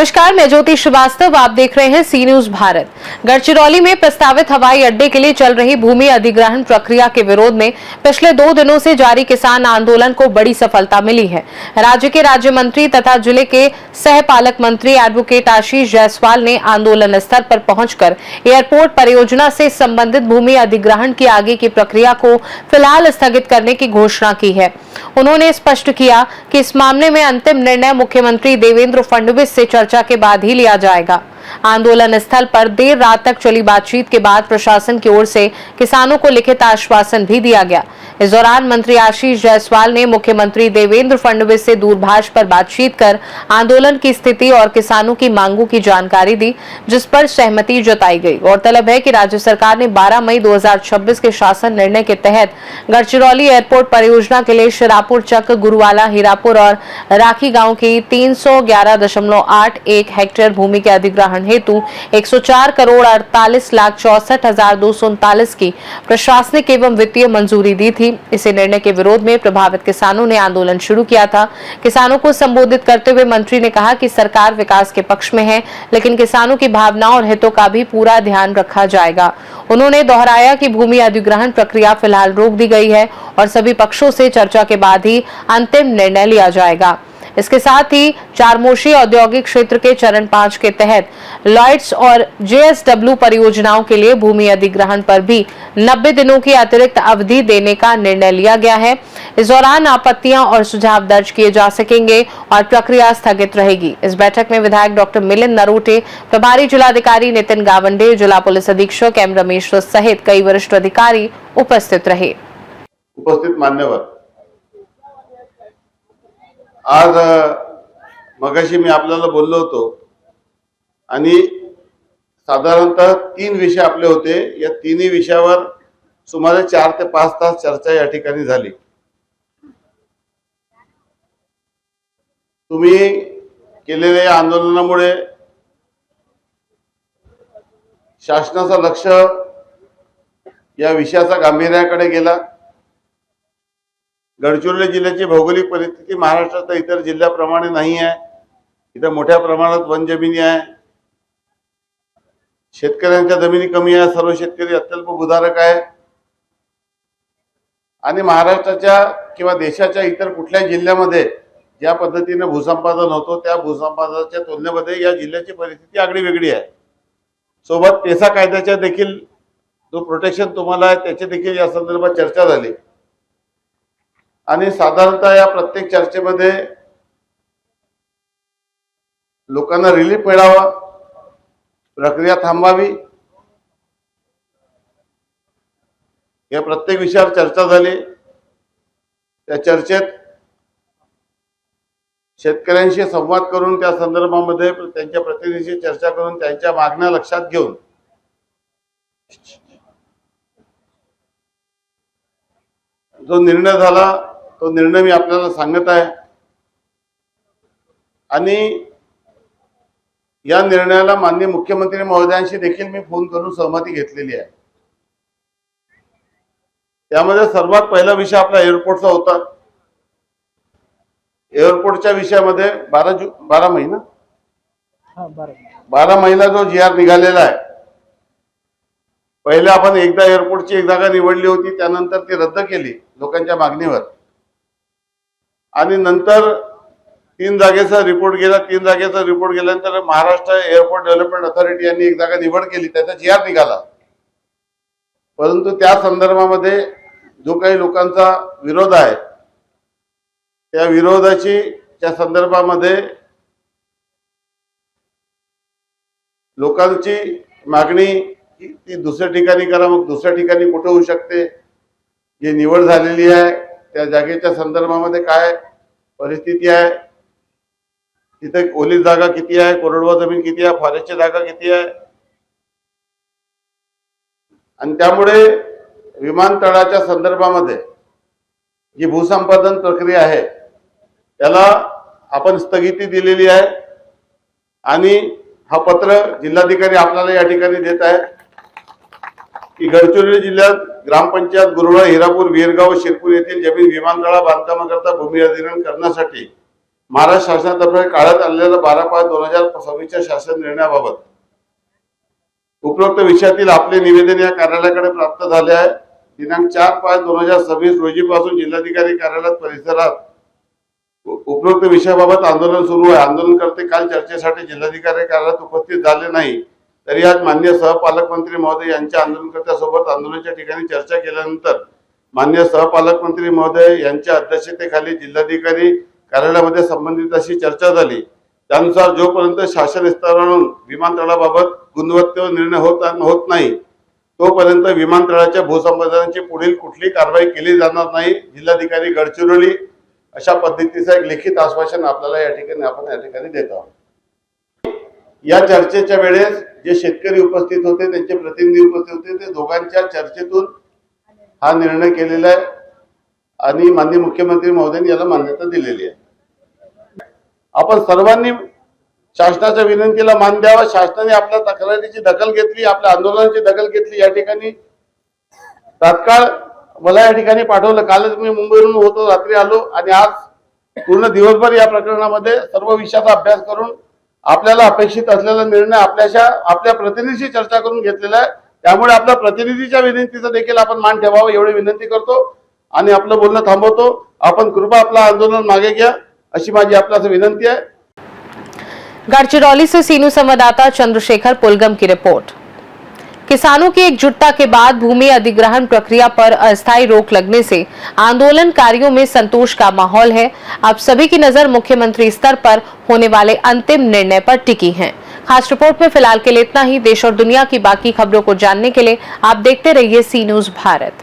नमस्कार, मैं ज्योति श्रीवास्तव। आप देख रहे हैं सी न्यूज भारत। गढ़चिरौली में प्रस्तावित हवाई अड्डे के लिए चल रही भूमि अधिग्रहण प्रक्रिया के विरोध में पिछले 2 दिनों से जारी किसान आंदोलन को बड़ी सफलता मिली है। राज्य के राज्य मंत्री तथा जिले के सह पालक मंत्री एडवोकेट आशीष जायसवाल ने आंदोलन स्थल पर पहुंचकर एयरपोर्ट परियोजना से संबंधित भूमि अधिग्रहण की आगे की प्रक्रिया को फिलहाल स्थगित करने की घोषणा की है। उन्होंने स्पष्ट किया कि इस मामले में अंतिम निर्णय मुख्यमंत्री देवेंद्र फडणवीस से चर्चा के बाद ही लिया जाएगा। आंदोलन स्थल पर देर रात तक चली बातचीत के बाद प्रशासन की ओर से किसानों को लिखित आश्वासन भी दिया गया। इस दौरान मंत्री आशीष जायसवाल ने मुख्यमंत्री देवेंद्र फडणवीस से दूरभाष पर बातचीत कर आंदोलन की स्थिति और किसानों की मांगों की जानकारी दी, जिस पर सहमति जताई गई। गौरतलब है कि राज्य सरकार ने 12 मई 2026 के शासन निर्णय के तहत गढ़चिरौली एयरपोर्ट परियोजना के लिए शिरापुर चक, गुरुवाला, हीरापुर और राखी गांव की 311.81 हेक्टेयर भूमि के अधिग्रहण हेतु 104 करोड़ 48,64,239 की प्रशासनिक एवं वित्तीय मंजूरी दी थी। इसी निर्णय के विरोध में प्रभावित किसानों ने आंदोलन शुरू किया था। किसानों को संबोधित करते हुए मंत्री ने कहा कि सरकार विकास के पक्ष में है, लेकिन किसानों की भावनाओं और हितों का भी पूरा ध्यान रखा जाएगा। उन्होंने दोहराया कि भूमि अधिग्रहण प्रक्रिया फिलहाल रोक दी गई है और सभी पक्षों से चर्चा के बाद ही अंतिम निर्णय लिया जाएगा। इसके साथ ही चारमोशी औद्योगिक क्षेत्र के चरण 5 के तहत लॉयड्स और जेएसडब्ल्यू परियोजनाओं के लिए भूमि अधिग्रहण पर भी 90 दिनों की अतिरिक्त अवधि देने का निर्णय लिया गया है। इस दौरान आपत्तियां और सुझाव दर्ज किए जा सकेंगे और प्रक्रिया स्थगित रहेगी। इस बैठक में विधायक डॉक्टर मिलिंद नरोटे, प्रभारी जिलाधिकारी नितिन गावंडे, जिला पुलिस अधीक्षक एम रमेश सहित कई वरिष्ठ अधिकारी उपस्थित रहे। उपस्थित मान्यवर, आज मगाशी मी आपल्याला बोललो होतो आणि साधारणतः 3 विषय आपले होते। या तिन्ही विषयावर सुमारे 4 ते 5 तास चर्चा या ठिकाणी झाली। तुम्ही केलेल्या या आंदोलनामुळे शासनाचं लक्ष या विषयाच्या गांभीर्याकडे गेला। गडचिरोली जिल्ह्याची भौगोलिक परिस्थिती महाराष्ट्राच्या इतर जिल्ह्याप्रमाणे नाही आहे। इथं मोठ्या प्रमाणात वन जमिनी आहे, शेतकऱ्यांच्या जमिनी कमी आहे, सर्व शेतकरी अत्यल्प भूधारक आहे आणि महाराष्ट्राच्या किंवा देशाच्या इतर कुठल्या जिल्ह्यामध्ये ज्या पद्धतीने भूसंपादन होतो त्या भूसंपादनाच्या तुलनेमध्ये या जिल्ह्याची परिस्थिती आगळी वेगळी आहे। सोबत पेसा कायद्याच्या देखील जो प्रोटेक्शन तुम्हाला आहे त्याची देखील या संदर्भात चर्चा झाली आणि साधारणतः या प्रत्येक चर्चेमध्ये लोकांना रिलीफ मिळावा, प्रक्रिया थांबावी, या प्रत्येक विषयावर चर्चा झाली। त्या चर्चेत शेतकऱ्यांशी संवाद करून त्या संदर्भामध्ये त्यांच्या प्रतिनिधीशी चर्चा करून त्यांच्या मागण्या लक्षात घेऊन जो निर्णय झाला तो निर्णय मी आपल्याला सांगत आहे आणि या निर्णयाला माननीय मुख्यमंत्री महोदयांशी देखील मी फोन करून सहमती घेतलेली आहे। त्यामध्ये सर्वात पहिला विषय आपला एअरपोर्टचा होता। एअरपोर्टच्या विषयामध्ये 12 महिना जो GR निघालेला आहे, पहिले आपण एकदा एअरपोर्टची एक जागा निवडली होती, त्यानंतर ती रद्द केली लोकांच्या मागणीवर आणि नंतर 3 जागेचा रिपोर्ट गेला। 3 जागेचा रिपोर्ट गेल्यानंतर महाराष्ट्र एअरपोर्ट डेव्हलपमेंट अथॉरिटी यांनी एक जागा निवड केली, त्याचा GR निघाला। परंतु त्या संदर्भामध्ये जो काही लोकांचा विरोध आहे त्या विरोधाची त्या संदर्भामध्ये लोकांची मागणी ती दुसऱ्या ठिकाणी करा, मग दुसऱ्या ठिकाणी कुठे होऊ शकते, जी निवड झालेली आहे त्या जागेच्या संदर्भामध्ये काय परिस्थिती आहे, तिथे ओली जागा किती आहे, कोरडवाहू जमीन किती आहे, फॉरेस्टची जागा किती आहे आणि त्यामुळे विमानतळाच्या संदर्भामध्ये जी भूसंपादन प्रक्रिया आहे त्याला आपण स्थगिती दिलेली आहे आणि हा पत्र जिल्हाधिकारी आपल्याला या ठिकाणी देत आहे की गडचिरोली जिल्ह्यात ग्रामपंचायत गुरुवाला, हिरापूर, वीरगाव, शिरपूर येथील जमीन विमानतळा बांधकामाकरता भूमी अधिग्रहण करण्यासाठी महाराष्ट्र शासनातर्फे काढण्यात आलेल्या 12/5/2026 शासन निर्णयाबाबत उपरोक्त विषयातील आपले निवेदन या कार्यालयाकडे प्राप्त झाले आहे. दिनांक 4/5/2026 रोजीपासून जिल्हाधिकारी कार्यालय परिसरात उपरोक्त विषयाबाबत आंदोलन सुरू आहे. आंदोलनकर्ते काल चर्चेसाठी जिल्हाधिकारी कार्यालयात उपस्थित झाले नाही, तरी आज माननीय सहपालकमंत्री महोदय यांच्या आंदोलनकर्त्यांसोबत आंदोलनाच्या ठिकाणी चर्चा केल्यानंतर माननीय सहपालकमंत्री महोदय यांच्या अध्यक्षतेखाली जिल्हाधिकारी कार्यालयामध्ये संबंधितांशी चर्चा झाली. त्यानुसार जोपर्यंत शासन स्तरावरून विमानतळाबाबत गुणवत्तेवर निर्णय होत नाही तोपर्यंत विमानतळाच्या भूसंपादनाची पुढील कुठली कारवाई केली जाणार नाही. जिल्हाधिकारी गडचिरोली अशा पद्धतीचं एक लिखित आश्वासन आपल्याला या ठिकाणी देत आहोत. या चर्चेच्या वेळेस जे शेतकरी उपस्थित होते, त्यांचे प्रतिनिधी उपस्थित होते, ते दोघांच्या चर्चेतून हा निर्णय केलेला आहे आणि माननीय मुख्यमंत्री महोदयांनी याला मान्यता दिलेली आहे. आपण सर्वांनी शासनाच्या विनंतीला मान द्यावा. शासनाने आपल्या तक्रारीची दखल घेतली, आपल्या आंदोलनाची दखल घेतली. या ठिकाणी तात्काळ मला या ठिकाणी पाठवलं. कालच मी मुंबईवरून होतो, रात्री आलो आणि आज पूर्ण दिवसभर या प्रकरणामध्ये सर्व विषयाचा अभ्यास करून आपल्याला अपेक्षित असलेला निर्णय आपल्या प्रतिनिधीशी चर्चा करून घेतलेला आहे. त्यामुळे आपल्या प्रतिनिधीच्या विनंतीचा देखील आपण मान ठेवावं एवढी विनंती करतो आणि आपलं बोलणं थांबवतो. आपण कृपा आपलं आंदोलन मागे घ्या अशी माझी आपल्याला विनंती आहे. गढ़चिरौली से सीनू संवाददाता चंद्रशेखर पुलगम की रिपोर्ट। किसानों की एकजुटता के बाद भूमि अधिग्रहण प्रक्रिया पर अस्थायी रोक लगने से आंदोलनकारियों में संतोष का माहौल है। अब सभी की नजर मुख्यमंत्री स्तर पर होने वाले अंतिम निर्णय पर टिकी है। खास रिपोर्ट में फिलहाल के लिए इतना ही। देश और दुनिया की बाकी खबरों को जानने के लिए आप देखते रहिए सी न्यूज़ भारत।